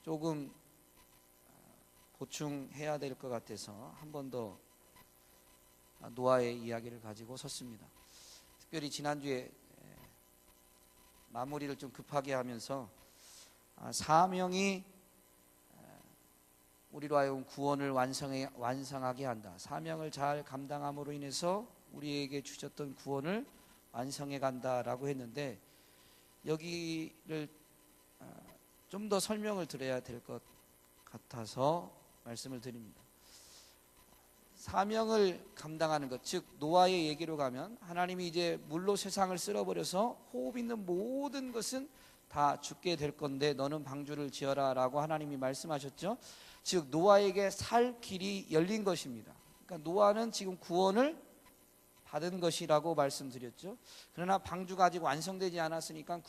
조금 보충해야 될 것 같아서 한 번 더 노아의 이야기를 가지고 섰습니다. 특별히 지난주에 마무리를 좀 급하게 하면서 사명이 우리로 하여금 구원을 완성하게 한다. 사명을 잘 감당함으로 인해서 우리에게 주셨던 구원을 완성해 간다라고 했는데, 여기를 좀 더 설명을 드려야 될 것 같아서 말씀을 드립니다. 사명을 감당하는 것, 즉 노아의 얘기로 가면 하나님이 이제 물로 세상을 쓸어버려서 호흡 있는 모든 것은 다 죽게 될 건데 너는 방주를 지어라 라고 하나님이 말씀하셨죠. 즉 노아에게 살 길이 열린 것입니다. 그러니까 노아는 지금 구원을 받은 것이라고 말씀드렸죠. 그러나 방주가 아직 완성되지 않았으니까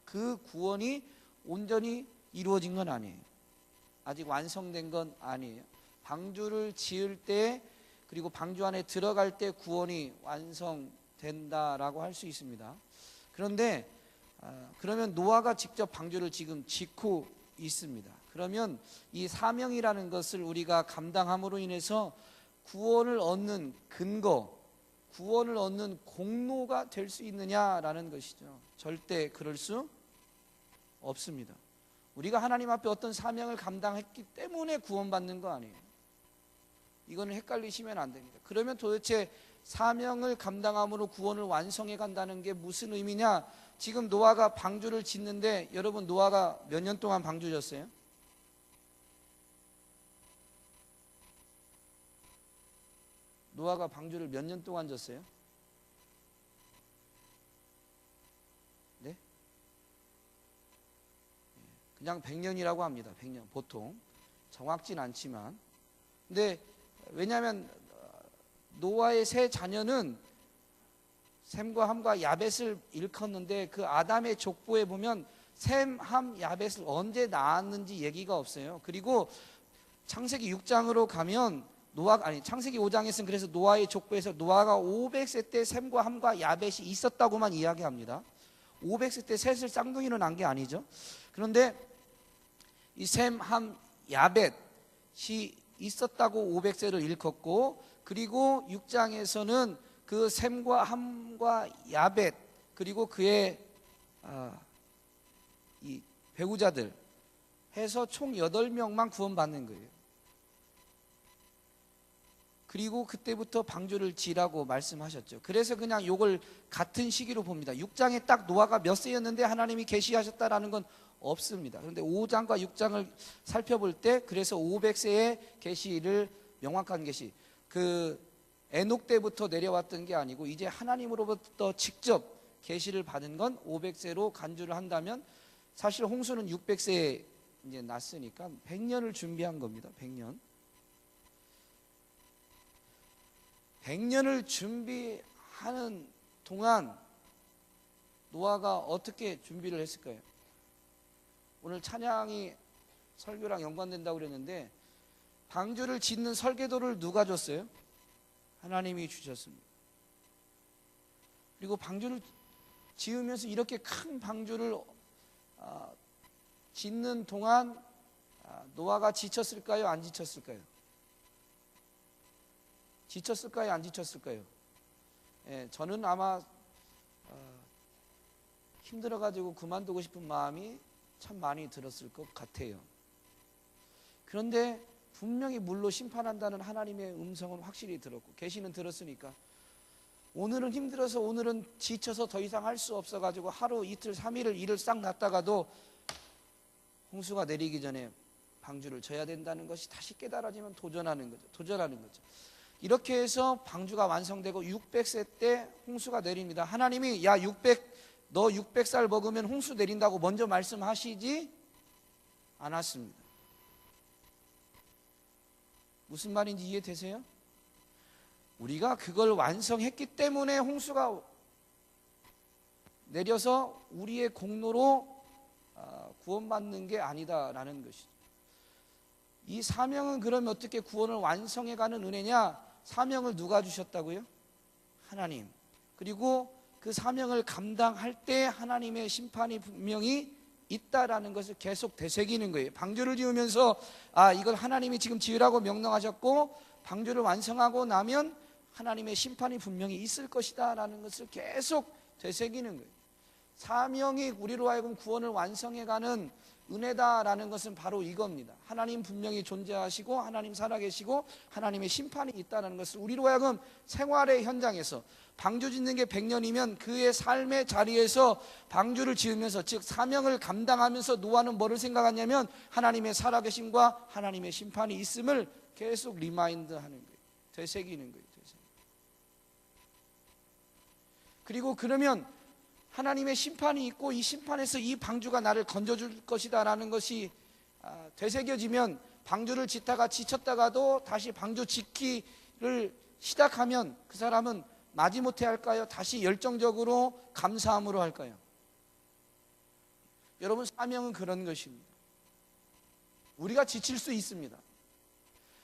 그 구원이 온전히 이루어진 건 아니에요. 아직 완성된 건 아니에요. 방주를 지을 때, 그리고 방주 안에 들어갈 때 구원이 완성된다라고 할 수 있습니다. 그런데 그러면 노아가 직접 방주를 지금 짓고 있습니다. 그러면 이 사명이라는 것을 우리가 감당함으로 인해서 구원을 얻는 근거, 구원을 얻는 공로가 될 수 있느냐라는 것이죠. 절대 그럴 수 없습니다. 우리가 하나님 앞에 어떤 사명을 감당했기 때문에 구원받는 거 아니에요. 이거는 헷갈리시면 안 됩니다. 그러면 도대체 사명을 감당함으로 구원을 완성해 간다는 게 무슨 의미냐? 지금 노아가 방주를 짓는데, 여러분 노아가 몇 년 동안 방주 졌어요? 노아가 방주를 몇 년 동안 졌어요? 네? 그냥 100년이라고 합니다. 100년 보통. 정확진 않지만. 근데 왜냐하면 노아의 세 자녀는 셈과 함과 야벳을 일컫는데, 그 아담의 족보에 보면 셈, 함, 야벳을 언제 낳았는지 얘기가 없어요. 그리고 창세기 6장으로 가면 창세기 5장에서는 그래서 노아의 족보에서 노아가 500세 때 셈과 함과 야벳이 있었다고만 이야기합니다. 500세 때 셋을 쌍둥이로 낳은 게 아니죠. 그런데 이 셈, 함, 야벳이 있었다고 500세를 일컫고, 그리고 6장에서는 그 셈과 함과 야벳, 그리고 그의 이 배우자들 해서 총 8명만 구원받는 거예요. 그리고 그때부터 방주를 지라고 말씀하셨죠. 그래서 그냥 요걸 같은 시기로 봅니다. 6장에 딱 노아가 몇 세였는데 하나님이 계시하셨다라는 건 없습니다. 그런데 5장과 6장을 살펴볼 때, 그래서 500세의 계시를, 명확한 계시, 그 에녹 때부터 내려왔던 게 아니고 이제 하나님으로부터 직접 계시를 받은 건 500세로 간주를 한다면, 사실 홍수는 600세에 이제 났으니까 100년을 준비한 겁니다. 100년을 준비하는 동안 노아가 어떻게 준비를 했을까요? 오늘 찬양이 설교랑 연관된다고 그랬는데, 방주를 짓는 설계도를 누가 줬어요? 하나님이 주셨습니다. 그리고 방주를 지으면서 이렇게 큰 방주를 짓는 동안 노아가 지쳤을까요? 안 지쳤을까요? 지쳤을까요? 안 지쳤을까요? 저는 아마 힘들어가지고 그만두고 싶은 마음이 참 많이 들었을 것 같아요. 그런데 분명히 물로 심판한다는 하나님의 음성은 확실히 들었고, 계시는 들었으니까 오늘은 힘들어서, 오늘은 지쳐서 더 이상 할 수 없어가지고 하루 이틀 3일을 일을 싹 놨다가도 홍수가 내리기 전에 방주를 져야 된다는 것이 다시 깨달아지면 도전하는 거죠. 이렇게 해서 방주가 완성되고 600세 때 홍수가 내립니다. 하나님이 너 600살 먹으면 홍수 내린다고 먼저 말씀하시지 않았습니다. 무슨 말인지 이해되세요? 우리가 그걸 완성했기 때문에 홍수가 내려서 우리의 공로로 구원받는 게 아니다라는 것이죠. 이 사명은 그러면 어떻게 구원을 완성해가는 은혜냐? 사명을 누가 주셨다고요? 하나님. 그리고 그 사명을 감당할 때 하나님의 심판이 분명히 있다라는 것을 계속 되새기는 거예요. 방주를 지으면서 이걸 하나님이 지금 지으라고 명령하셨고 방주를 완성하고 나면 하나님의 심판이 분명히 있을 것이다 라는 것을 계속 되새기는 거예요. 사명이 우리로 하여금 구원을 완성해가는 은혜다라는 것은 바로 이겁니다. 하나님 분명히 존재하시고 하나님 살아계시고 하나님의 심판이 있다는 것을 우리로 하여금 생활의 현장에서, 방주 짓는 게 100년이면 그의 삶의 자리에서 방주를 지으면서, 즉 사명을 감당하면서 노아는 뭐를 생각하냐면 하나님의 살아계심과 하나님의 심판이 있음을 계속 리마인드하는 거예요. 되새기는 거예요. 그리고 그러면 하나님의 심판이 있고 이 심판에서 이 방주가 나를 건져줄 것이다 라는 것이 되새겨지면, 방주를 짓다가 지쳤다가도 다시 방주 짓기를 시작하면 그 사람은 마지못해 할까요? 다시 열정적으로 감사함으로 할까요? 여러분, 사명은 그런 것입니다. 우리가 지칠 수 있습니다.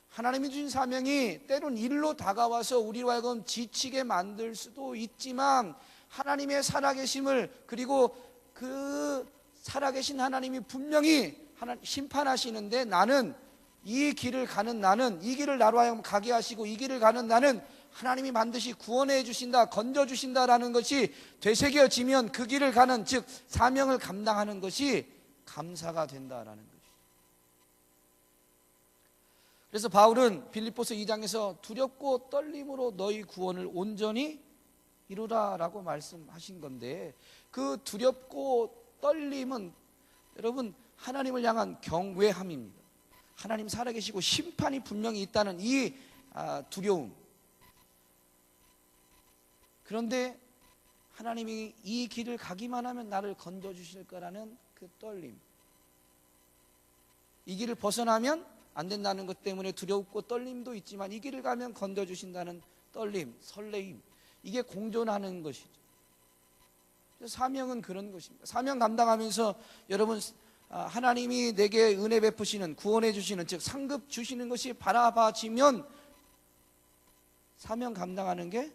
하나님이 주신 사명이 때론 일로 다가와서 우리로 하여금 지치게 만들 수도 있지만, 하나님의 살아계심을, 그리고 그 살아계신 하나님이 분명히 심판하시는데, 나는 이 길을 가는, 나는 이 길을 나로 하여금 가게 하시고 이 길을 가는 나는 하나님이 반드시 구원해 주신다, 건져 주신다라는 것이 되새겨지면 그 길을 가는, 즉 사명을 감당하는 것이 감사가 된다라는 것이죠. 그래서 바울은 빌립보서 2장에서 두렵고 떨림으로 너희 구원을 온전히 이루라라고 말씀하신 건데, 그 두렵고 떨림은 여러분 하나님을 향한 경외함입니다. 하나님 살아계시고 심판이 분명히 있다는 이 두려움. 그런데 하나님이 이 길을 가기만 하면 나를 건져주실 거라는 그 떨림. 이 길을 벗어나면 안 된다는 것 때문에 두렵고 떨림도 있지만, 이 길을 가면 건져주신다는 떨림, 설레임, 이게 공존하는 것이죠. 사명은 그런 것입니다. 사명 감당하면서 여러분, 하나님이 내게 은혜 베푸시는, 구원해 주시는, 즉 상급 주시는 것이 바라봐지면 사명 감당하는 게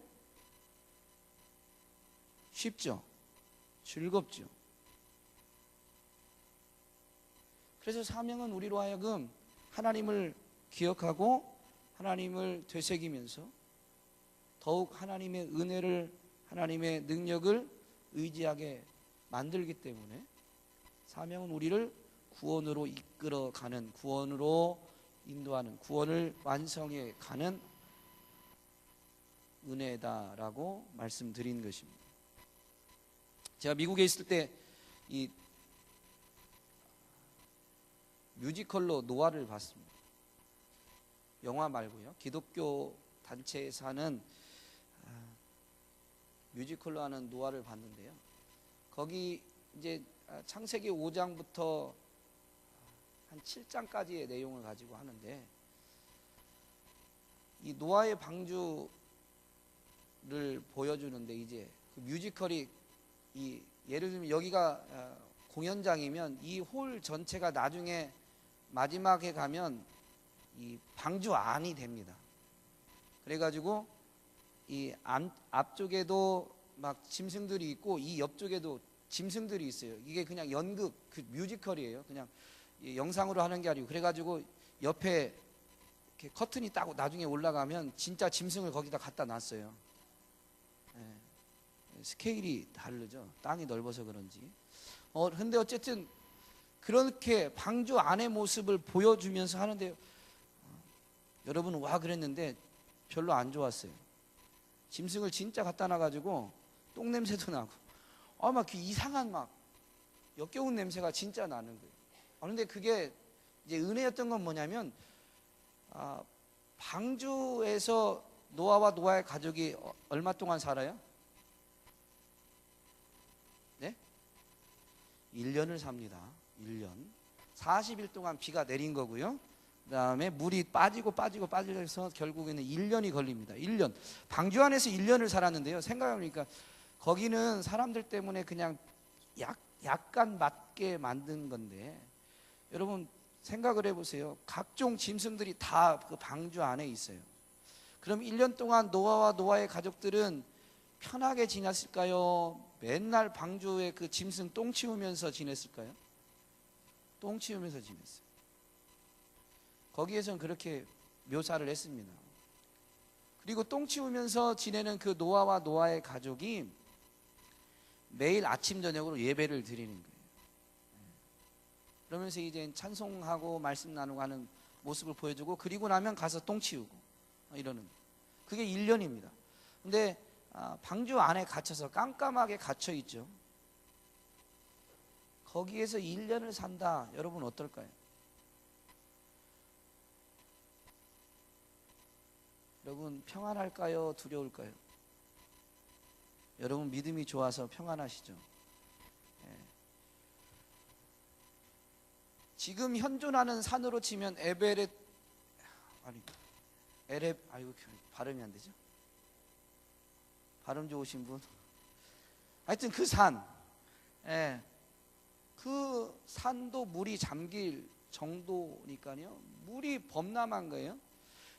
쉽죠. 즐겁죠. 그래서 사명은 우리로 하여금 하나님을 기억하고 하나님을 되새기면서 더욱 하나님의 은혜를, 하나님의 능력을 의지하게 만들기 때문에, 사명은 우리를 구원으로 이끌어가는, 구원으로 인도하는, 구원을 완성해 가는 은혜다라고 말씀드린 것입니다. 제가 미국에 있을 때 이 뮤지컬로 노아를 봤습니다. 영화 말고요. 기독교 단체에서 하는 뮤지컬로 하는 노아를 봤는데요. 거기 이제 창세기 5장부터 한 7장까지의 내용을 가지고 하는데, 이 노아의 방주를 보여주는데, 이제 그 뮤지컬이 예를 들면 여기가 공연장이면 이 홀 전체가 나중에 마지막에 가면 이 방주 안이 됩니다. 그래가지고 이 앞쪽에도 막 짐승들이 있고 이 옆쪽에도 짐승들이 있어요. 이게 그냥 연극, 그 뮤지컬이에요. 그냥 영상으로 하는 게 아니고, 그래가지고 옆에 이렇게 커튼이 따고 나중에 올라가면 진짜 짐승을 거기다 갖다 놨어요. 스케일이 다르죠. 땅이 넓어서 그런지. 근데 어쨌든 그렇게 방주 안의 모습을 보여주면서 하는데, 여러분 와 그랬는데 별로 안 좋았어요. 짐승을 진짜 갖다 놔가지고 똥냄새도 나고, 막 이상한 막 역겨운 냄새가 진짜 나는 거예요. 그런데 그게 이제 은혜였던 건 뭐냐면, 방주에서 노아와 노아의 가족이 얼마 동안 살아요? 네? 1년을 삽니다. 1년. 40일 동안 비가 내린 거고요. 그 다음에 물이 빠지면서 결국에는 1년이 걸립니다. 1년. 방주 안에서 1년을 살았는데요. 생각해보니까 거기는 사람들 때문에 그냥 약간 맞게 만든 건데, 여러분 생각을 해보세요. 각종 짐승들이 다 그 방주 안에 있어요. 그럼 1년 동안 노아와 노아의 가족들은 편하게 지냈을까요? 맨날 방주에 그 짐승 똥 치우면서 지냈을까요? 똥 치우면서 지냈어요. 거기에선 그렇게 묘사를 했습니다. 그리고 똥 치우면서 지내는 그 노아와 노아의 가족이 매일 아침 저녁으로 예배를 드리는 거예요. 그러면서 이제 찬송하고 말씀 나누고 하는 모습을 보여주고, 그리고 나면 가서 똥 치우고 이러는, 그게 1년입니다. 근데 방주 안에 갇혀서 깜깜하게 갇혀 있죠. 거기에서 1년을 산다. 여러분 어떨까요? 여러분 평안할까요? 두려울까요? 여러분 믿음이 좋아서 평안하시죠? 예. 지금 현존하는 산으로 치면 에베레, 아이고 발음이 안 되죠? 발음 좋으신 분? 하여튼 그 산, 예. 그 산도 물이 잠길 정도니까요. 물이 범람한 거예요.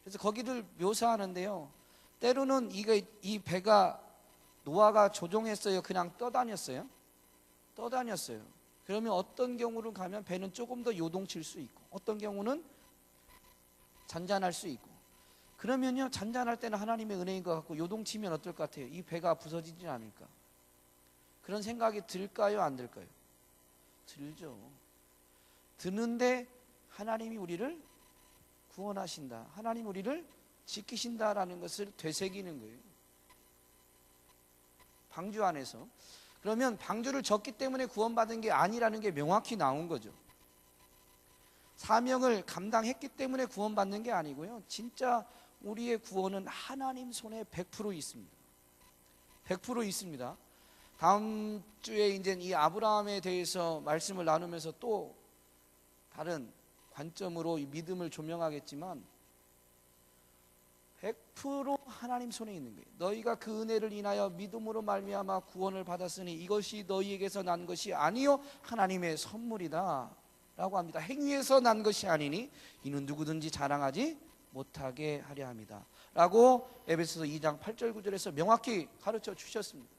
그래서 거기를 묘사하는데요. 때로는 이 배가 노아가 조종했어요? 그냥 떠다녔어요? 떠다녔어요. 그러면 어떤 경우를 가면 배는 조금 더 요동칠 수 있고, 어떤 경우는 잔잔할 수 있고. 그러면요, 잔잔할 때는 하나님의 은혜인 것 같고, 요동치면 어떨 것 같아요? 이 배가 부서지지 않을까? 그런 생각이 들까요? 안 들까요? 들죠. 드는데 하나님이 우리를 구원하신다, 하나님 우리를 지키신다라는 것을 되새기는 거예요. 방주 안에서. 그러면 방주를 졌기 때문에 구원받은 게 아니라는 게 명확히 나온 거죠. 사명을 감당했기 때문에 구원받는 게 아니고요, 진짜 우리의 구원은 하나님 손에 100% 있습니다. 100% 있습니다. 다음 주에 이제 이 아브라함에 대해서 말씀을 나누면서 또 다른 관점으로 이 믿음을 조명하겠지만 100% 하나님 손에 있는 거예요. 너희가 그 은혜를 인하여 믿음으로 말미암아 구원을 받았으니 이것이 너희에게서 난 것이 아니요 하나님의 선물이다 라고 합니다. 행위에서 난 것이 아니니 이는 누구든지 자랑하지 못하게 하려 함이다 라고 에베소서 2장 8절 9절에서 명확히 가르쳐 주셨습니다.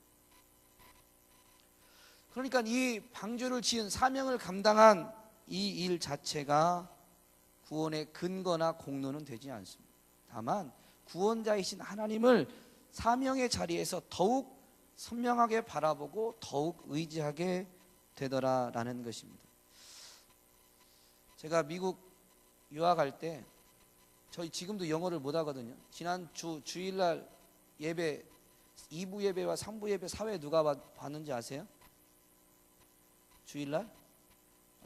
그러니까 이 방주를 지은 사명을 감당한 이 일 자체가 구원의 근거나 공로는 되지 않습니다. 다만 구원자이신 하나님을 사명의 자리에서 더욱 선명하게 바라보고 더욱 의지하게 되더라라는 것입니다. 제가 미국 유학할 때 저희 지금도 영어를 못 하거든요. 지난 주일날 예배 2부 예배와 3부 예배 사회 누가 봤는지 아세요? 주일날?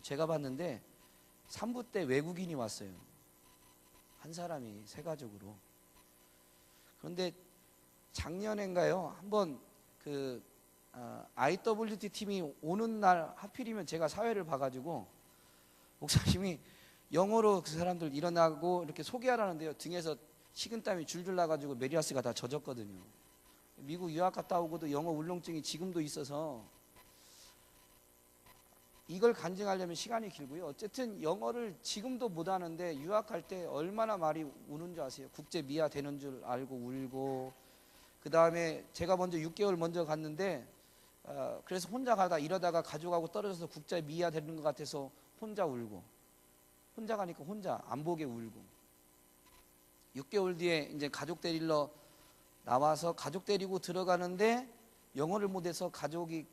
제가 봤는데 3부 때 외국인이 왔어요. 한 사람이 세 가족으로. 그런데 작년인가요? 한번 그 IWT 팀이 오는 날 하필이면 제가 사회를 봐가지고 목사님이 영어로 그 사람들 일어나고 이렇게 소개하라는데요. 등에서 식은땀이 줄줄 나가지고 메리아스가 다 젖었거든요. 미국 유학 갔다 오고도 영어 울렁증이 지금도 있어서 이걸 간증하려면 시간이 길고요. 어쨌든 영어를 지금도 못하는데 유학할 때 얼마나 말이 우는 줄 아세요? 국제 미아 되는 줄 알고 울고, 그 다음에 제가 먼저 6개월 먼저 갔는데 그래서 혼자 가다 이러다가 가족하고 떨어져서 국제 미아 되는 것 같아서 혼자 울고, 혼자 가니까 혼자 안 보게 울고, 6개월 뒤에 이제 가족 데리러 나와서 가족 데리고 들어가는데 영어를 못해서 가족이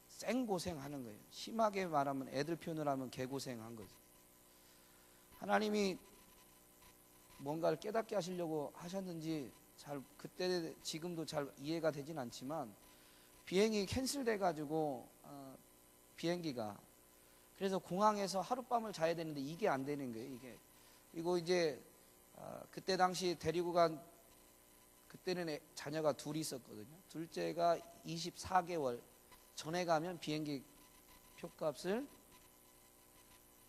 생고생하는 거예요. 심하게 말하면 애들 표현을 하면 개고생한 거죠. 하나님이 뭔가를 깨닫게 하시려고 하셨는지 잘 그때 지금도 잘 이해가 되진 않지만 비행이 캔슬돼 가지고 비행기가, 그래서 공항에서 하룻밤을 자야 되는데 이게 안 되는 거예요. 이게 이거 이제 그때 당시 데리고 간, 그때는 자녀가 둘이 있었거든요. 둘째가 24개월 전에 가면 비행기 표값을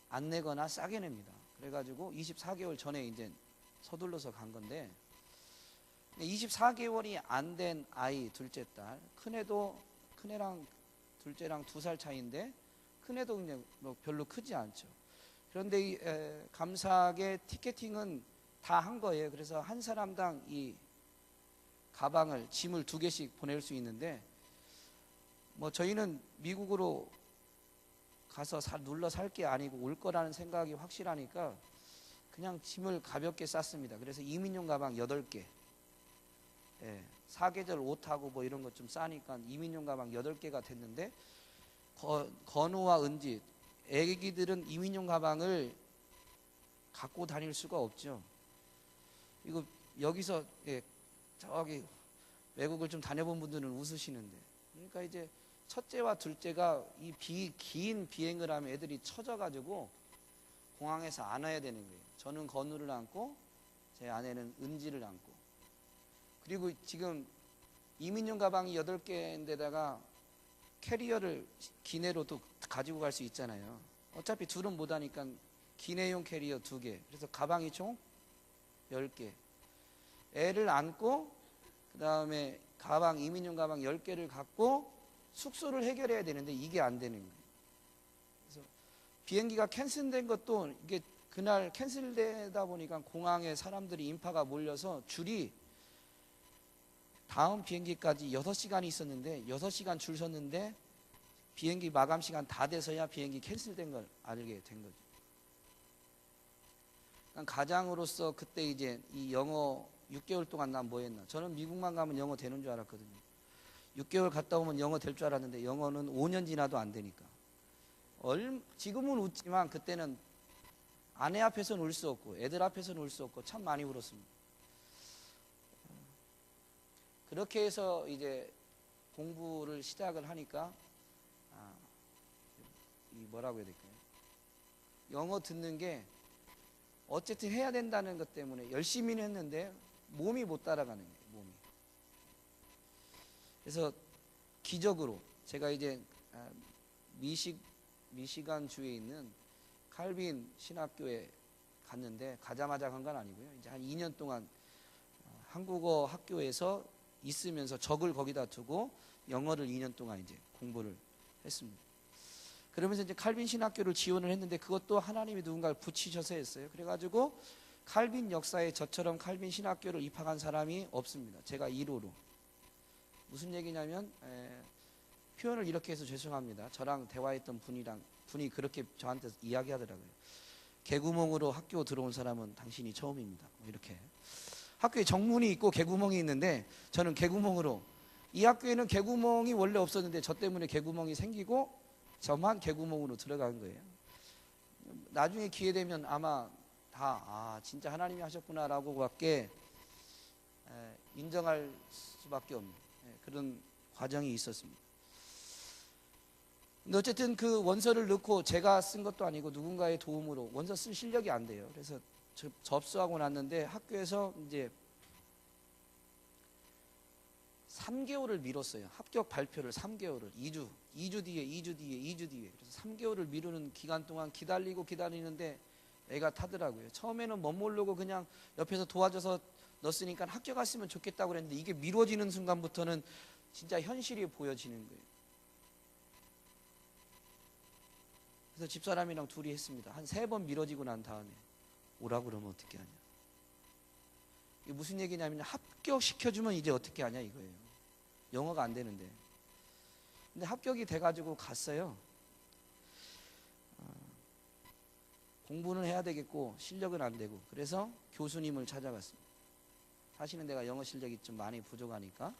안 내거나 싸게 냅니다. 그래가지고 24개월 전에 이제 서둘러서 간 건데, 24개월이 안 된 아이 둘째 딸, 큰애랑 둘째랑 2살 차이인데 큰애도 그냥 뭐 별로 크지 않죠. 그런데 감사하게 티켓팅은 다 한 거예요. 그래서 한 사람당 이 가방을, 짐을 2개씩 보낼 수 있는데, 뭐 저희는 미국으로 가서 눌러 살 게 아니고 올 거라는 생각이 확실하니까 그냥 짐을 가볍게 쌌습니다. 그래서 이민용 가방 8개, 사계절 옷하고 뭐 이런 것 좀 싸니까 이민용 가방 8개가 됐는데, 건우와 은지 애기들은 이민용 가방을 갖고 다닐 수가 없죠. 이거 여기서 저기 외국을 좀 다녀본 분들은 웃으시는데, 그러니까 이제 첫째와 둘째가 이 긴 비행을 하면 애들이 처져가지고 공항에서 안아야 되는 거예요. 저는 건우를 안고 제 아내는 은지를 안고, 그리고 지금 이민용 가방이 8개인데다가 캐리어를 기내로 또 가지고 갈 수 있잖아요. 어차피 둘은 못 하니까 기내용 캐리어 2개, 그래서 가방이 총 10개. 애를 안고 그 다음에 가방, 이민용 가방 10개를 갖고 숙소를 해결해야 되는데 이게 안 되는 거예요. 그래서 비행기가 캔슬된 것도 이게 그날 캔슬되다 보니까 공항에 사람들이 인파가 몰려서 줄이 다음 비행기까지 6시간이 있었는데 6시간 줄 섰는데 비행기 마감 시간 다 돼서야 비행기 캔슬된 걸 알게 된 거죠. 그러니까 가장으로서 그때 이제 이 영어 6개월 동안 난 뭐 했나. 저는 미국만 가면 영어 되는 줄 알았거든요. 6개월 갔다 오면 영어 될 줄 알았는데 영어는 5년 지나도 안 되니까. 지금은 웃지만 그때는 아내 앞에서는 울 수 없고 애들 앞에서는 울 수 없고 참 많이 울었습니다. 그렇게 해서 이제 공부를 시작을 하니까 이 뭐라고 해야 될까요? 영어 듣는 게 어쨌든 해야 된다는 것 때문에 열심히는 했는데 몸이 못 따라가는 거예요. 몸이. 그래서 기적으로 제가 이제 미시간 주에 있는 칼빈 신학교에 갔는데 가자마자 간 건 아니고요. 이제 한 2년 동안 한국어 학교에서 있으면서 적을 거기다 두고 영어를 2년 동안 이제 공부를 했습니다. 그러면서 이제 칼빈 신학교를 지원을 했는데 그것도 하나님이 누군가를 붙이셔서 했어요. 그래가지고 칼빈 역사에 저처럼 칼빈 신학교를 입학한 사람이 없습니다. 제가 1호로. 무슨 얘기냐면 표현을 이렇게 해서 죄송합니다. 저랑 대화했던 분이 그렇게 저한테 이야기하더라고요. 개구멍으로 학교 들어온 사람은 당신이 처음입니다. 뭐 이렇게. 학교에 정문이 있고 개구멍이 있는데 저는 개구멍으로, 이 학교에는 개구멍이 원래 없었는데 저 때문에 개구멍이 생기고 저만 개구멍으로 들어간 거예요. 나중에 기회 되면 아마 다 진짜 하나님이 하셨구나라고 밖에 인정할 수밖에 없는 그런 과정이 있었습니다. 근데 어쨌든 그 원서를 넣고 제가 쓴 것도 아니고 누군가의 도움으로 원서 쓸 실력이 안 돼요. 그래서 접수하고 났는데 학교에서 이제 3개월을 미뤘어요. 합격 발표를 3개월을 2주 뒤에 그래서 3개월을 미루는 기간 동안 기다리는데 애가 타더라고요. 처음에는 못 모르고 그냥 옆에서 도와줘서 넣었으니까 합격했으면 좋겠다고 그랬는데 이게 미뤄지는 순간부터는 진짜 현실이 보여지는 거예요. 그래서 집사람이랑 둘이 했습니다. 한 3번 미뤄지고 난 다음에 오라고 그러면 어떻게 하냐. 이게 무슨 얘기냐면 합격시켜주면 이제 어떻게 하냐 이거예요. 영어가 안 되는데. 근데 합격이 돼가지고 갔어요. 공부는 해야 되겠고 실력은 안 되고 그래서 교수님을 찾아갔습니다. 사실은 내가 영어 실력이 좀 많이 부족하니까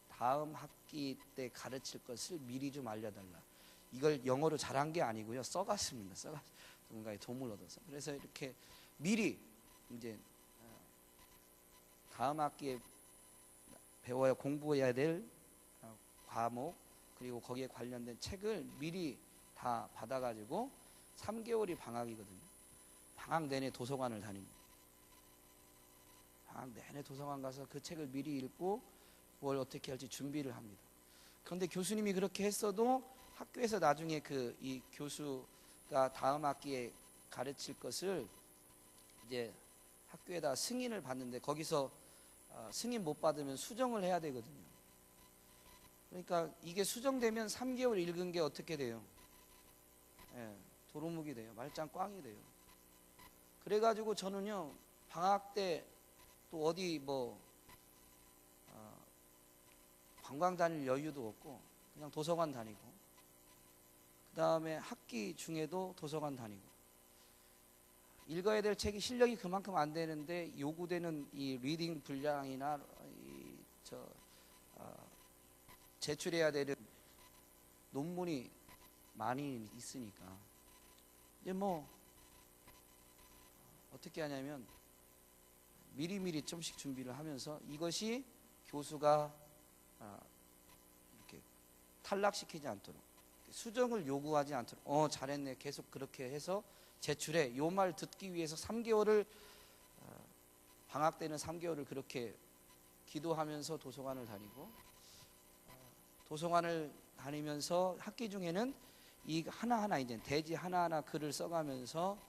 다음 학기 때 가르칠 것을 미리 좀 알려달라. 이걸 영어로 잘한 게 아니고요. 써갔습니다. 누군가의 도움을 얻어서. 그래서 이렇게 미리 이제 다음 학기에 배워야 공부해야 될 과목 그리고 거기에 관련된 책을 미리 다 받아가지고 3개월이 방학이거든요. 방학 내내 도서관을 다닙니다. 방학 내내 도서관 가서 그 책을 미리 읽고 뭘 어떻게 할지 준비를 합니다. 그런데 교수님이 그렇게 했어도 학교에서 나중에 이 교수가 다음 학기에 가르칠 것을 이제 학교에다 승인을 받는데 거기서 승인 못 받으면 수정을 해야 되거든요. 그러니까 이게 수정되면 3개월 읽은 게 어떻게 돼요? 도루묵이 돼요. 말짱 꽝이 돼요. 그래가지고 저는요 방학 때 또 어디 관광 다닐 여유도 없고 그냥 도서관 다니고 그다음에 학기 중에도 도서관 다니고, 읽어야 될 책이 실력이 그만큼 안 되는데 요구되는 이 리딩 분량이나 제출해야 되는 논문이 많이 있으니까 이제 뭐 어떻게 하냐면 미리미리 좀씩 준비를 하면서 이것이 교수가 이렇게 탈락시키지 않도록, 수정을 요구하지 않도록 잘했네 계속 그렇게 해서 제출해, 요 말 듣기 위해서 3개월을 방학 때는 3개월을 그렇게 기도하면서 도서관을 다니고, 도서관을 다니면서 학기 중에는 이 하나하나 이제 대지 하나하나 글을 써가면서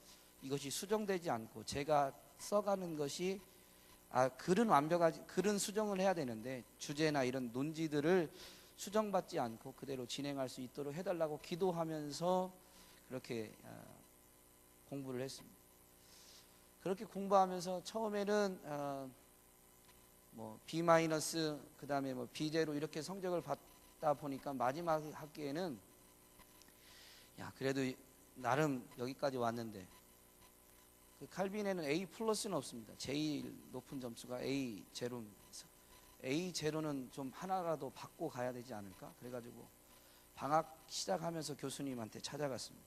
이것이 수정되지 않고, 제가 써가는 것이 글은 완벽하지, 글은 수정을 해야 되는데 주제나 이런 논지들을 수정받지 않고 그대로 진행할 수 있도록 해달라고 기도하면서 그렇게 공부를 했습니다. 그렇게 공부하면서 처음에는 뭐 B- 그 다음에 뭐 B제로 이렇게 성적을 받다 보니까 마지막 학기에는 야 그래도 나름 여기까지 왔는데, 그 칼빈에는 A+는 없습니다. 제일 높은 점수가 A0입니다. A0는 좀 하나라도 받고 가야 되지 않을까? 그래가지고 방학 시작하면서 교수님한테 찾아갔습니다.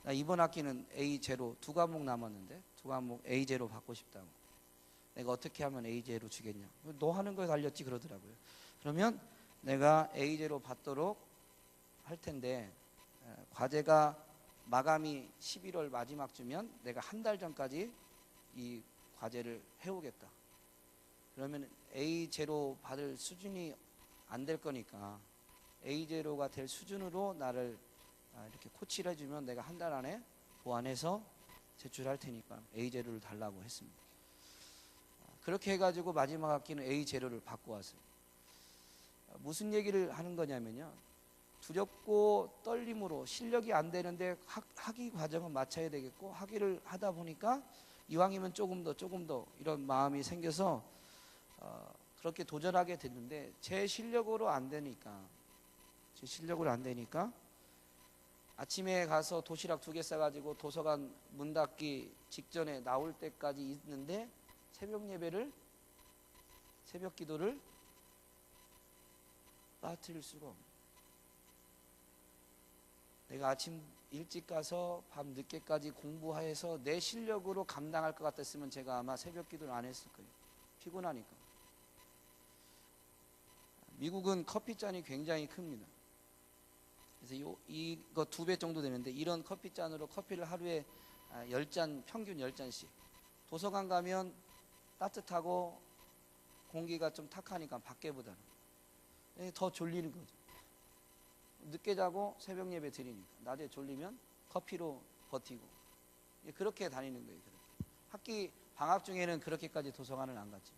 나 이번 학기는 A0 두 과목 남았는데 두 과목 A0 받고 싶다고. 내가 어떻게 하면 A0 주겠냐? 너 하는 거에 달렸지 그러더라고요. 그러면 내가 A0 받도록 할 텐데 과제가 마감이 11월 마지막 주면 내가 한 달 전까지 이 과제를 해오겠다. 그러면 A0 받을 수준이 안 될 거니까 A0가 될 수준으로 나를 이렇게 코치를 해주면 내가 한 달 안에 보완해서 제출할 테니까 A0를 달라고 했습니다. 그렇게 해가지고 마지막 학기는 A0를 받고 왔어요. 무슨 얘기를 하는 거냐면요, 두렵고 떨림으로 실력이 안 되는데 학위 과정은 마쳐야 되겠고, 학위를 하다 보니까 이왕이면 조금 더 이런 마음이 생겨서 그렇게 도전하게 됐는데, 제 실력으로 안 되니까 아침에 가서 도시락 2개 싸가지고 도서관 문 닫기 직전에 나올 때까지 있는데 새벽 기도를 빠뜨릴 수가 없는, 내가 아침 일찍 가서 밤 늦게까지 공부해서 내 실력으로 감당할 것 같았으면 제가 아마 새벽 기도를 안 했을 거예요. 피곤하니까. 미국은 커피잔이 굉장히 큽니다. 그래서 이거 2배 정도 되는데 이런 커피잔으로 커피를 하루에 10잔, 평균 10잔씩. 도서관 가면 따뜻하고 공기가 좀 탁하니까 밖에보다는 더 졸리는 거죠. 늦게 자고 새벽 예배 드리니까 낮에 졸리면 커피로 버티고 그렇게 다니는 거예요. 그렇게. 학기 방학 중에는 그렇게까지 도서관을 안 갔죠.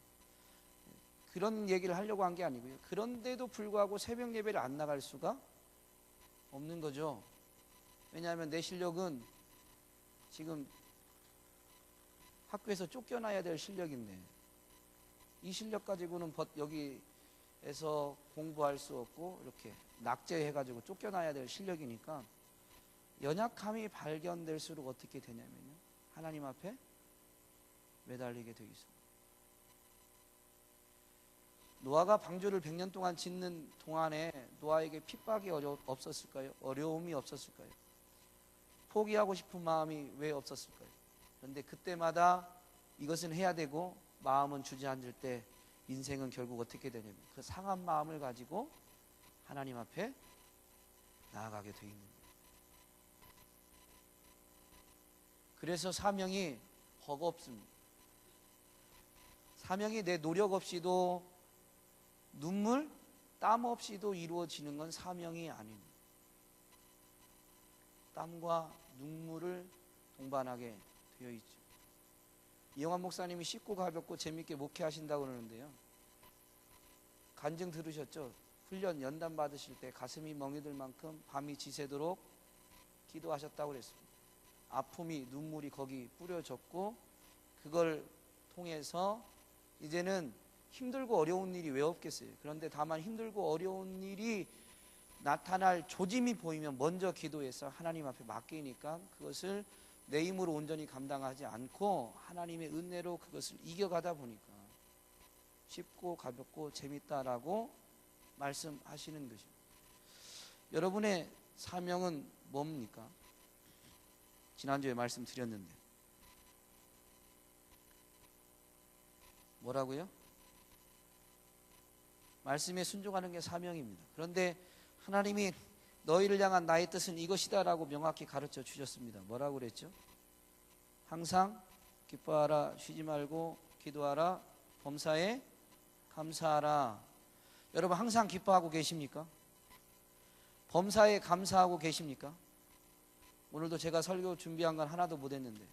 그런 얘기를 하려고 한 게 아니고요. 그런데도 불구하고 새벽 예배를 안 나갈 수가 없는 거죠. 왜냐하면 내 실력은 지금 학교에서 쫓겨나야 될 실력인데 이 실력 가지고는 여기에서 공부할 수 없고 이렇게 낙제해가지고 쫓겨나야 될 실력이니까 연약함이 발견될수록 어떻게 되냐면요, 하나님 앞에 매달리게 되어 있습니다. 노아가 방주를 100년 동안 짓는 동안에 노아에게 핍박이 없었을까요? 어려움이 없었을까요? 포기하고 싶은 마음이 왜 없었을까요? 그런데 그때마다 이것은 해야 되고 마음은 주저앉을 때 인생은 결국 어떻게 되냐면 그 상한 마음을 가지고 하나님 앞에 나아가게 되어 있는 거예요. 그래서 사명이 버겁습니다. 사명이 내 노력 없이도 눈물, 땀 없이도 이루어지는 건 사명이 아닙니다. 땀과 눈물을 동반하게 되어 있죠. 이영환 목사님이 쉽고 가볍고 재밌게 목회하신다고 그러는데요, 간증 들으셨죠? 훈련 연단 받으실 때 가슴이 멍이 들 만큼 밤이 지새도록 기도하셨다고 그랬습니다. 아픔이, 눈물이 거기 뿌려졌고 그걸 통해서 이제는 힘들고 어려운 일이 왜 없겠어요. 그런데 다만 힘들고 어려운 일이 나타날 조짐이 보이면 먼저 기도해서 하나님 앞에 맡기니까 그것을 내 힘으로 온전히 감당하지 않고 하나님의 은혜로 그것을 이겨가다 보니까 쉽고 가볍고 재밌다라고 말씀하시는 것입니다. 여러분의 사명은 뭡니까? 지난주에 말씀드렸는데 뭐라고요? 말씀에 순종하는 게 사명입니다. 그런데 하나님이 너희를 향한 나의 뜻은 이것이다 라고 명확히 가르쳐 주셨습니다. 뭐라고 그랬죠? 항상 기뻐하라, 쉬지 말고 기도하라, 범사에 감사하라. 여러분 항상 기뻐하고 계십니까? 범사에 감사하고 계십니까? 오늘도 제가 설교 준비한 건 하나도 못했는데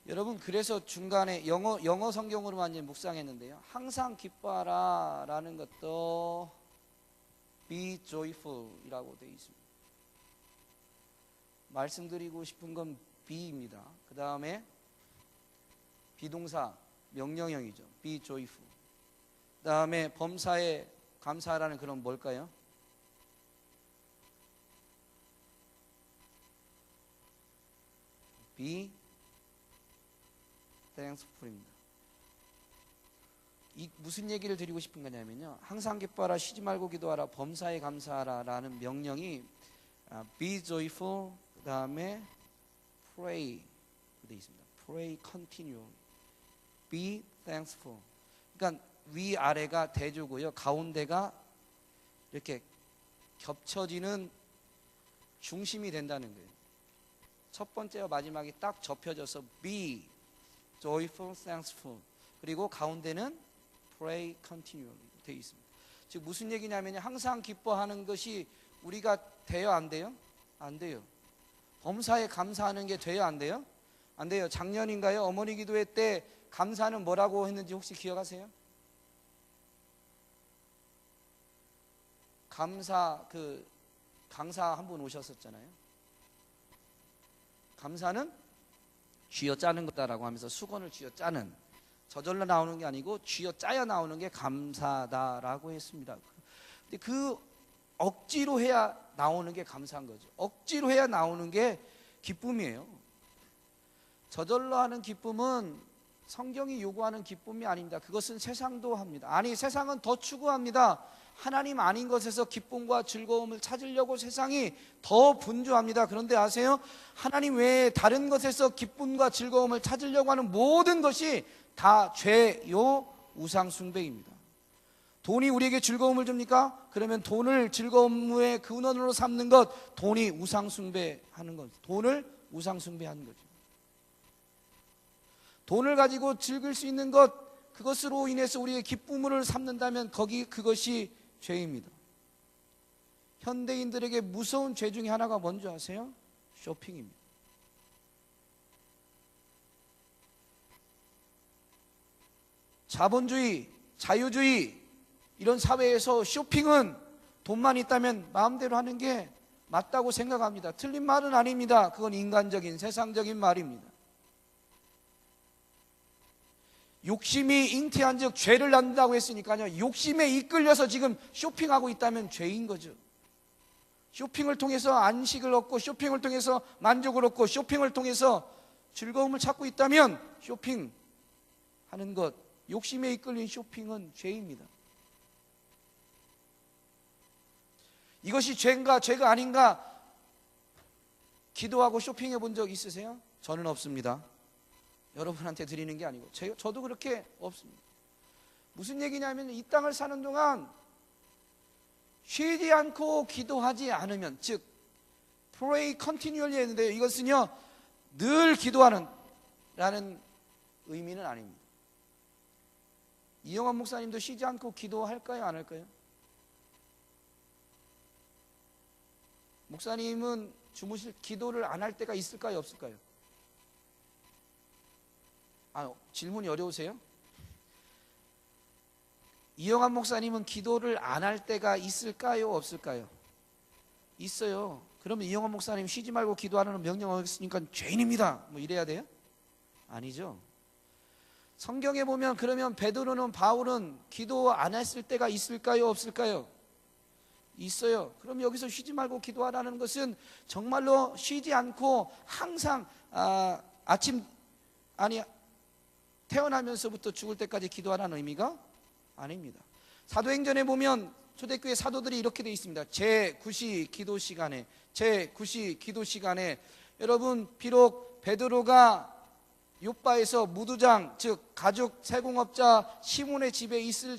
여러분 그래서 중간에 영어 성경으로만 이제 묵상했는데요. 항상 기뻐하라 라는 것도 be joyful 이라고 되어 있습니다. 말씀드리고 싶은 건 be입니다. 그 다음에 비동사 명령형이죠. be joyful. 그 다음에 범사에 감사하라는 그런 뭘까요? be thankful입니다. 이 무슨 얘기를 드리고 싶은 거냐면요. 항상 기뻐하라, 쉬지 말고 기도하라, 범사에 감사하라 라는 명령이 be joyful 그 다음에 pray 되어 있습니다. pray continually, be thankful. 그러니까 위아래가 대조고요. 가운데가 이렇게 겹쳐지는 중심이 된다는 거예요. 첫 번째와 마지막이 딱 접혀져서 be joyful, thankful. 그리고 가운데는 pray continually 되어 있습니다. 즉 무슨 얘기냐면 항상 기뻐하는 것이 우리가 돼요, 안 돼요? 안 돼요. 범사에 감사하는 게 돼요, 안 돼요? 안 돼요. 작년인가요? 어머니 기도회 때 감사는 뭐라고 했는지 혹시 기억하세요? 감사 강사 한 분 오셨었잖아요. 감사는 쥐어 짜는 거다라고 하면서 수건을 쥐어 짜는, 저절로 나오는 게 아니고 쥐어 짜야 나오는 게 감사다라고 했습니다. 근데 그 억지로 해야 나오는 게 감사한 거죠. 억지로 해야 나오는 게 기쁨이에요. 저절로 하는 기쁨은 성경이 요구하는 기쁨이 아닙니다. 그것은 세상도 합니다. 아니, 세상은 더 추구합니다. 하나님 아닌 것에서 기쁨과 즐거움을 찾으려고 세상이 더 분주합니다. 그런데 아세요? 하나님 외에 다른 것에서 기쁨과 즐거움을 찾으려고 하는 모든 것이 다 죄요, 우상 숭배입니다. 돈이 우리에게 즐거움을 줍니까? 그러면 돈을 즐거움의 근원으로 삼는 것, 돈이 우상 숭배하는 것, 돈을 우상 숭배하는 거죠. 돈을 가지고 즐길 수 있는 것, 그것으로 인해서 우리의 기쁨을 삼는다면 그것이 죄입니다. 현대인들에게 무서운 죄 중에 하나가 뭔지 아세요? 쇼핑입니다. 자본주의, 자유주의 이런 사회에서 쇼핑은 돈만 있다면 마음대로 하는 게 맞다고 생각합니다. 틀린 말은 아닙니다. 그건 인간적인, 세상적인 말입니다. 욕심이 잉태한 즉 죄를 낳는다고 했으니까요. 욕심에 이끌려서 지금 쇼핑하고 있다면 죄인 거죠. 쇼핑을 통해서 안식을 얻고, 쇼핑을 통해서 만족을 얻고, 쇼핑을 통해서 즐거움을 찾고 있다면 쇼핑하는 것, 욕심에 이끌린 쇼핑은 죄입니다. 이것이 죄인가 죄가 아닌가 기도하고 쇼핑해 본 적 있으세요? 저는 없습니다. 여러분한테 드리는 게 아니고 저도 그렇게 없습니다. 무슨 얘기냐면 이 땅을 사는 동안 쉬지 않고 기도하지 않으면, 즉 pray continually 했는데요, 이것은요 늘 기도하는 라는 의미는 아닙니다. 이영환 목사님도 쉬지 않고 기도할까요, 안 할까요? 목사님은 주무실 기도를 안 할 때가 있을까요, 없을까요? 질문이 어려우세요? 이영환 목사님은 기도를 안 할 때가 있을까요, 없을까요? 있어요. 그러면 이영환 목사님 쉬지 말고 기도하라는 명령을 했으니까 죄인입니다, 뭐 이래야 돼요? 아니죠. 성경에 보면 그러면 베드로는 바울은 기도 안 했을 때가 있을까요? 없을까요? 있어요. 그럼 여기서 쉬지 말고 기도하라는 것은 정말로 쉬지 않고 항상 태어나면서부터 죽을 때까지 기도하라는 의미가 아닙니다. 사도행전에 보면 초대교회 사도들이 이렇게 되어 있습니다. 제9시 기도 시간에, 제9시 기도 시간에. 여러분, 비록 베드로가 요바에서 무두장, 즉 가죽 세공업자 시몬의 집에 있을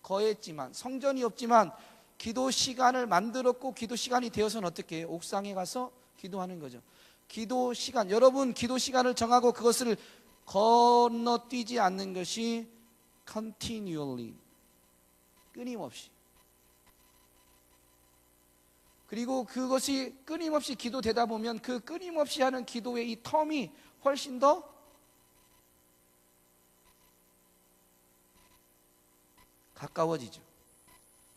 거했지만, 성전이 없지만 기도 시간을 만들었고, 기도 시간이 되어서는 어떻게 해요? 옥상에 가서 기도하는 거죠. 기도 시간, 여러분 기도 시간을 정하고 그것을 건너뛰지 않는 것이 continually, 끊임없이. 그리고 그것이 끊임없이 기도되다 보면 그 끊임없이 하는 기도의 이 텀이 훨씬 더 가까워지죠.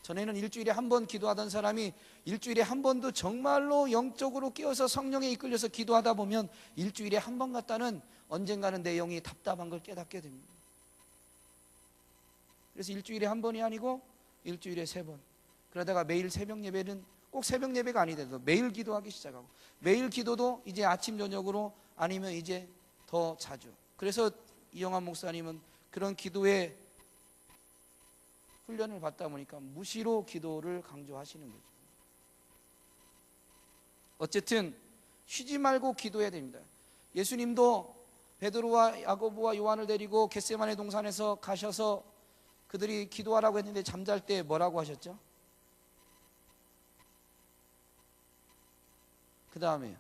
전에는 일주일에 한 번 기도하던 사람이 일주일에 한 번도 정말로 영적으로 깨어서 성령에 이끌려서 기도하다 보면 일주일에 한 번 같다는 언젠가는 내용이 답답한 걸 깨닫게 됩니다. 그래서 일주일에 한 번이 아니고 일주일에 3번. 그러다가 매일 새벽 예배는 꼭 새벽 예배가 아니더라도 매일 기도하기 시작하고, 매일 기도도 이제 아침 저녁으로, 아니면 이제 더 자주. 그래서 이영환 목사님은 그런 기도에 훈련을 받다 보니까 무시로 기도를 강조하시는 거죠. 어쨌든 쉬지 말고 기도해야 됩니다. 예수님도 베드로와 야고보와 요한을 데리고 겟세마네 동산에서 가셔서 그들이 기도하라고 했는데 잠잘 때 뭐라고 하셨죠? 그 다음에요,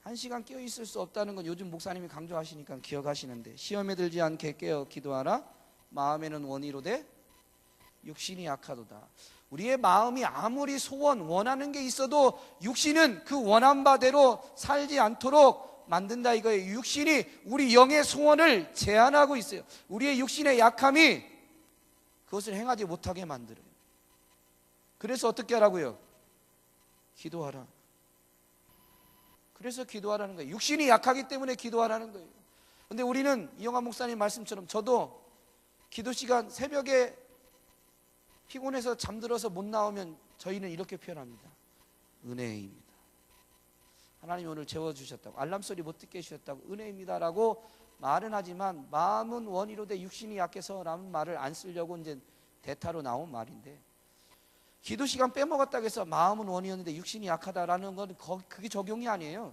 1시간 깨어 있을 수 없다는 건 요즘 목사님이 강조하시니까 기억하시는데, 시험에 들지 않게 깨어 기도하라. 마음에는 원이로되 육신이 약하도다. 우리의 마음이 아무리 원하는 게 있어도 육신은 그 원한 바대로 살지 않도록 만든다 이거예요. 육신이 우리 영의 소원을 제한하고 있어요. 우리의 육신의 약함이 그것을 행하지 못하게 만들어요. 그래서 어떻게 하라고요? 기도하라. 그래서 기도하라는 거예요. 육신이 약하기 때문에 기도하라는 거예요. 근데 우리는 이영환 목사님 말씀처럼, 저도 기도 시간 새벽에 피곤해서 잠들어서 못 나오면 저희는 이렇게 표현합니다. 은혜입니다. 하나님 오늘 재워주셨다고, 알람소리 못 듣게 해주셨다고 은혜입니다라고 말은 하지만 마음은 원이로되 육신이 약해서 라는 말을 안 쓰려고 이제 대타로 나온 말인데, 기도 시간 빼먹었다고 해서 마음은 원이었는데 육신이 약하다라는 건 그게 적용이 아니에요.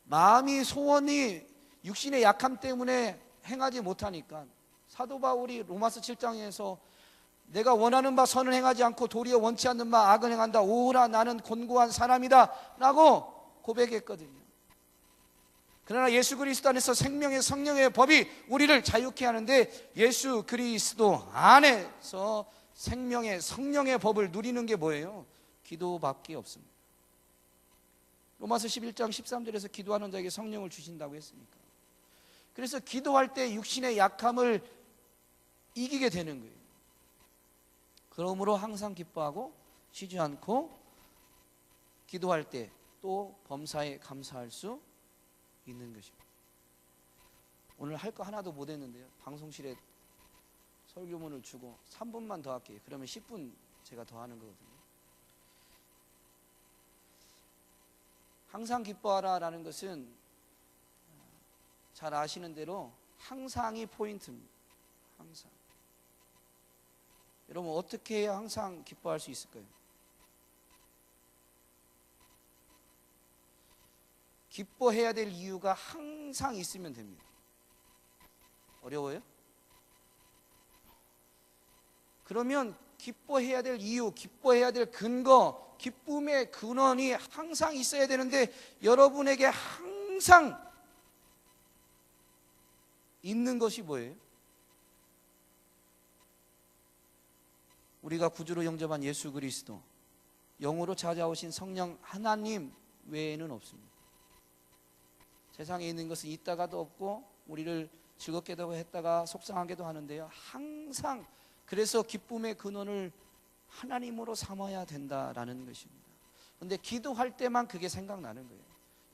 마음이 소원이 육신의 약함 때문에 행하지 못하니까, 사도 바울이 로마서 7장에서 내가 원하는 바 선을 행하지 않고 도리어 원치 않는 바 악을 행한다. 오라 나는 곤고한 사람이다 라고 고백했거든요. 그러나 예수 그리스도 안에서 생명의 성령의 법이 우리를 자유케 하는데, 예수 그리스도 안에서 생명의 성령의 법을 누리는 게 뭐예요? 기도밖에 없습니다. 로마서 11장 13절에서 기도하는 자에게 성령을 주신다고 했으니까. 그래서 기도할 때 육신의 약함을 이기게 되는 거예요. 그러므로 항상 기뻐하고 쉬지 않고 기도할 때 또 범사에 감사할 수 있는 것입니다. 오늘 할 거 하나도 못 했는데요, 방송실에 설교문을 주고 3분만 더 할게요. 그러면 10분 제가 더 하는 거거든요. 항상 기뻐하라 라는 것은 잘 아시는 대로 항상이 포인트입니다. 항상. 여러분, 어떻게 해야 항상 기뻐할 수 있을까요? 기뻐해야 될 이유가 항상 있으면 됩니다. 어려워요? 그러면 기뻐해야 될 이유, 기뻐해야 될 근거, 기쁨의 근원이 항상 있어야 되는데, 여러분에게 항상 있는 것이 뭐예요? 우리가 구주로 영접한 예수 그리스도, 영으로 찾아오신 성령 하나님 외에는 없습니다. 세상에 있는 것은 있다가도 없고 우리를 즐겁게도 했다가 속상하게도 하는데요, 항상, 그래서 기쁨의 근원을 하나님으로 삼아야 된다라는 것입니다. 그런데 기도할 때만 그게 생각나는 거예요.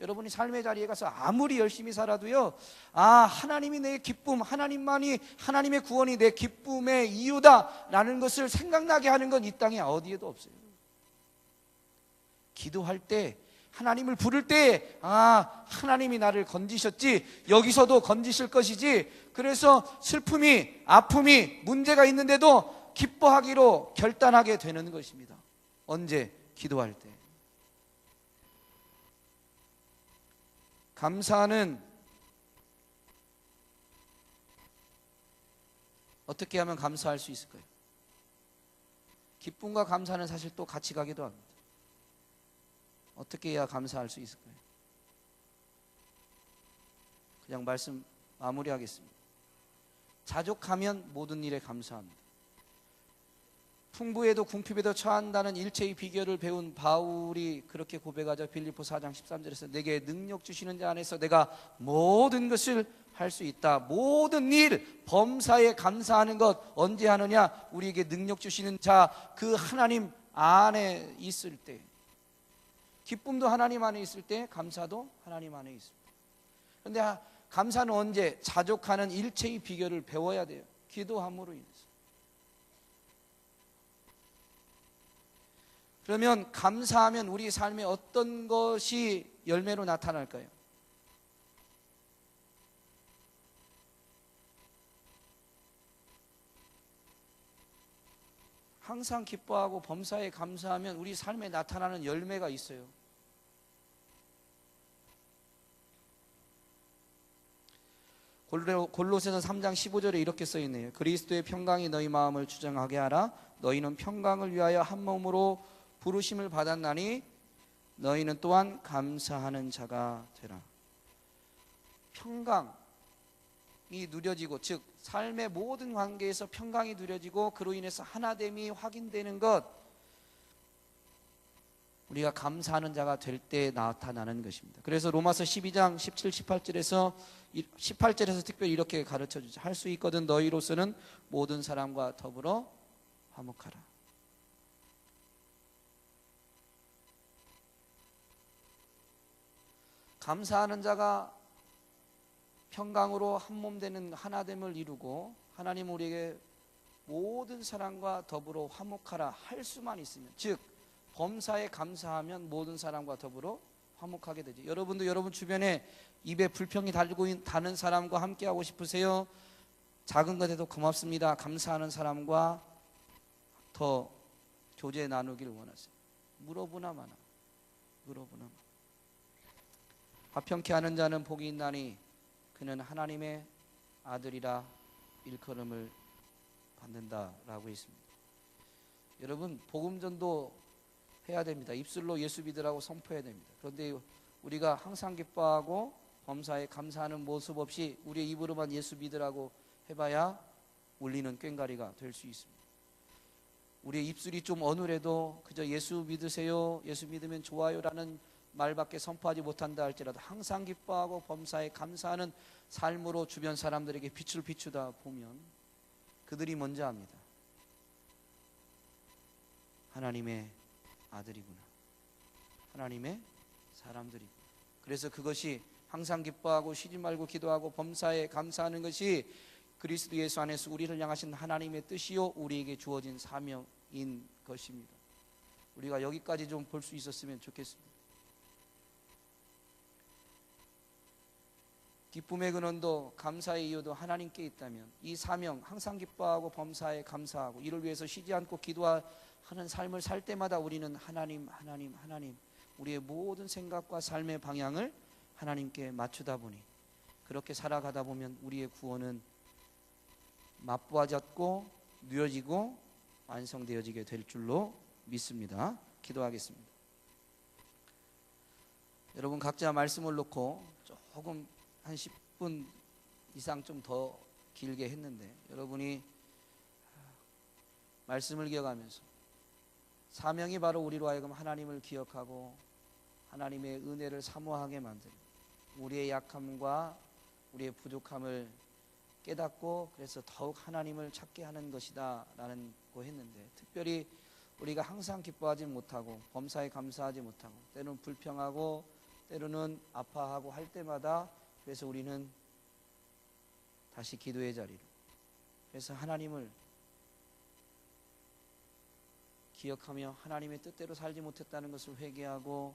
여러분이 삶의 자리에 가서 아무리 열심히 살아도요, 하나님이 내 기쁨, 하나님만이, 하나님의 구원이 내 기쁨의 이유다라는 것을 생각나게 하는 건 이 땅에 어디에도 없어요. 기도할 때, 하나님을 부를 때, 하나님이 나를 건지셨지, 여기서도 건지실 것이지, 그래서 슬픔이, 아픔이, 문제가 있는데도 기뻐하기로 결단하게 되는 것입니다. 언제? 기도할 때. 감사는 어떻게 하면 감사할 수 있을까요? 기쁨과 감사는 사실 또 같이 가기도 합니다. 어떻게 해야 감사할 수 있을까요? 그냥 말씀 마무리하겠습니다. 자족하면 모든 일에 감사합니다. 풍부에도 궁핍에도 처한다는 일체의 비결을 배운 바울이 그렇게 고백하죠. 빌립보 4장 13절에서 내게 능력 주시는 자 안에서 내가 모든 것을 할 수 있다. 모든 일 범사에 감사하는 것 언제 하느냐? 우리에게 능력 주시는 자 그 하나님 안에 있을 때. 기쁨도 하나님 안에 있을 때, 감사도 하나님 안에 있습니다. 그런데 감사는 언제? 자족하는 일체의 비결을 배워야 돼요. 기도함으로 인해서. 그러면 감사하면 우리 삶에 어떤 것이 열매로 나타날까요? 항상 기뻐하고 범사에 감사하면 우리 삶에 나타나는 열매가 있어요. 골로새서 3장 15절에 이렇게 써있네요. 그리스도의 평강이 너희 마음을 주장하게 하라. 너희는 평강을 위하여 한 몸으로 부르심을 받았나니 너희는 또한 감사하는 자가 되라. 평강이 누려지고, 즉 삶의 모든 관계에서 평강이 누려지고 그로 인해서 하나됨이 확인되는 것, 우리가 감사하는 자가 될 때 나타나는 것입니다. 그래서 로마서 12장 17, 18절에서 특별히 이렇게 가르쳐 주죠. 할 수 있거든 너희로서는 모든 사람과 더불어 화목하라. 감사하는 자가 평강으로 한몸 되는 하나됨을 이루고, 하나님 우리에게 모든 사람과 더불어 화목하라 할 수만 있으면, 즉 범사에 감사하면 모든 사람과 더불어 화목하게 되죠. 여러분도 여러분 주변에 입에 불평이 달고 다는 사람과 함께 하고 싶으세요? 작은 것에도 고맙습니다, 감사하는 사람과 더 교제 나누기를 원하세요? 물어보나 마나. 화평케 하는 자는 복이 있나니 그는 하나님의 아들이라 일컬음을 받는다라고 했습니다. 여러분, 복음전도 해야 됩니다. 입술로 예수 믿으라고 선포해야 됩니다. 그런데 우리가 항상 기뻐하고 범사에 감사하는 모습 없이 우리의 입으로만 예수 믿으라고 해봐야 울리는 꽹과리가 될 수 있습니다. 우리의 입술이 좀 어눌해도 그저 예수 믿으세요, 예수 믿으면 좋아요라는 말밖에 선포하지 못한다 할지라도 항상 기뻐하고 범사에 감사하는 삶으로 주변 사람들에게 빛을 비추다 보면 그들이 먼저 압니다. 하나님의 아들이구나, 하나님의 사람들이구나. 그래서 그것이 항상 기뻐하고 쉬지 말고 기도하고 범사에 감사하는 것이 그리스도 예수 안에서 우리를 향하신 하나님의 뜻이요 우리에게 주어진 사명인 것입니다. 우리가 여기까지 좀 볼 수 있었으면 좋겠습니다. 기쁨의 근원도 감사의 이유도 하나님께 있다면 이 사명, 항상 기뻐하고 범사에 감사하고 이를 위해서 쉬지 않고 기도하는 삶을 살 때마다 우리는 하나님, 우리의 모든 생각과 삶의 방향을 하나님께 맞추다 보니, 그렇게 살아가다 보면 우리의 구원은 맛보아졌고 누려지고 완성되어지게 될 줄로 믿습니다. 기도하겠습니다. 여러분 각자 말씀을 놓고 조금 한 10분 이상 좀 더 길게 했는데, 여러분이 말씀을 기억하면서 사명이 바로 우리로 하여금 하나님을 기억하고 하나님의 은혜를 사모하게 만드는, 우리의 약함과 우리의 부족함을 깨닫고 그래서 더욱 하나님을 찾게 하는 것이다 라는 거 했는데, 특별히 우리가 항상 기뻐하지 못하고 범사에 감사하지 못하고 때로는 불평하고 때로는 아파하고 할 때마다 그래서 우리는 다시 기도의 자리로, 그래서 하나님을 기억하며 하나님의 뜻대로 살지 못했다는 것을 회개하고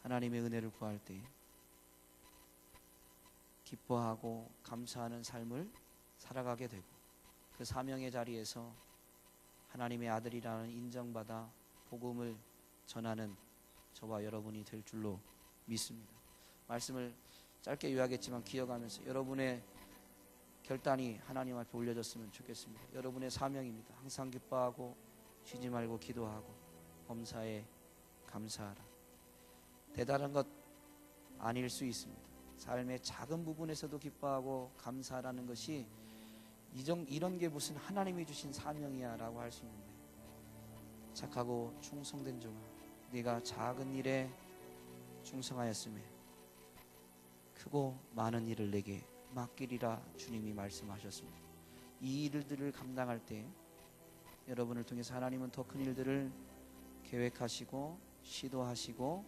하나님의 은혜를 구할 때 기뻐하고 감사하는 삶을 살아가게 되고, 그 사명의 자리에서 하나님의 아들이라는 인정받아 복음을 전하는 저와 여러분이 될 줄로 믿습니다. 말씀을 짧게 요약했지만 기억하면서 여러분의 결단이 하나님 앞에 올려졌으면 좋겠습니다. 여러분의 사명입니다. 항상 기뻐하고 쉬지 말고 기도하고 범사에 감사하라. 대단한 것 아닐 수 있습니다. 삶의 작은 부분에서도 기뻐하고 감사하라는 것이 이런 게 무슨 하나님이 주신 사명이야 라고 할 수 있는데, 착하고 충성된 종아, 네가 작은 일에 충성하였으며 크고 많은 일을 내게 맡기리라 주님이 말씀하셨습니다. 이 일들을 감당할 때 여러분을 통해서 하나님은 더 큰 일들을 계획하시고 시도하시고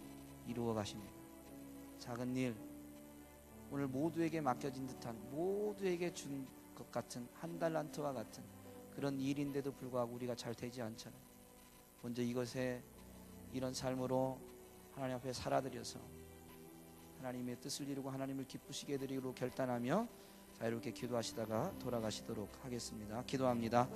이루어 가십니다. 작은 일, 오늘 모두에게 맡겨진 듯한, 모두에게 준 것 같은 한 달란트와 같은 그런 일인데도 불구하고 우리가 잘 되지 않잖아요. 먼저 이것에 이런 삶으로 하나님 앞에 살아드려서 하나님의 뜻을 이루고 하나님을 기쁘시게 해드리기로 결단하며 자유롭게 기도하시다가 돌아가시도록 하겠습니다. 기도합니다.